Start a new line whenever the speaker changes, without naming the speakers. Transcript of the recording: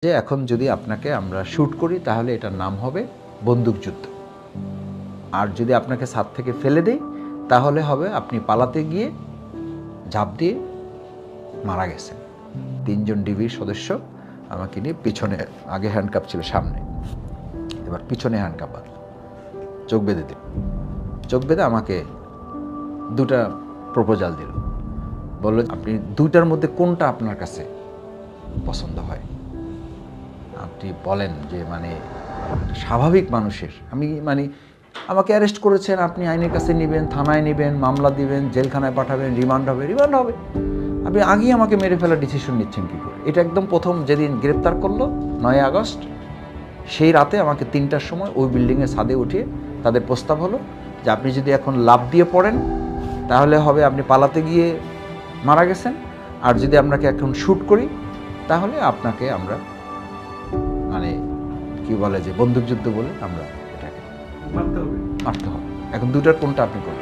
যে এখন যদি আপনাকে আমরা শ্যুট করি তাহলে এটার নাম হবে বন্দুকযুদ্ধ। আর যদি আপনাকে ছাদ থেকে ফেলে দেই তাহলে হবে আপনি পালাতে গিয়ে ঝাঁপ দিয়ে মারা গেছেন। ৩ জন ডিবির সদস্য আমাকে নিয়ে পিছনে, আগে হ্যান্ডকাপ ছিল সামনে, এবার পিছনে হ্যান্ডকাপ বাঁধল, চোখ বেঁধে দিল। চোখ বেঁধে আমাকে দুটা প্রপোজাল দিল, বলল আপনি দুইটার মধ্যে কোনটা আপনার কাছে পছন্দ হয়, আপনি বলেন। যে মানে স্বাভাবিক মানুষের, আমি মানে আমাকে অ্যারেস্ট করেছেন, আপনি আইনের কাছে নেবেন, থানায় নেবেন, মামলা দিবেন, জেলখানায় পাঠাবেন, রিমান্ড হবে। আপনি আগেই আমাকে মেরে ফেলার ডিসিশন নিচ্ছেন কী করে? এটা একদম প্রথম যেদিন গ্রেপ্তার করলো ৯ আগস্ট, সেই রাতে আমাকে ৩টার সময় ওই বিল্ডিংয়ের ছাদে উঠিয়ে তাদের প্রস্তাব হলো যে আপনি যদি এখন লাফ দিয়ে পড়েন তাহলে হবে আপনি পালাতে গিয়ে মারা গেছেন, আর যদি আপনাকে এখন শ্যুট করি তাহলে আপনাকে আমরা মানে কি বলে যে বন্দুকযুদ্ধ বলে আমরা এটাকে মারতে হবে। এখন দুটার কোনটা আপনি করবেন?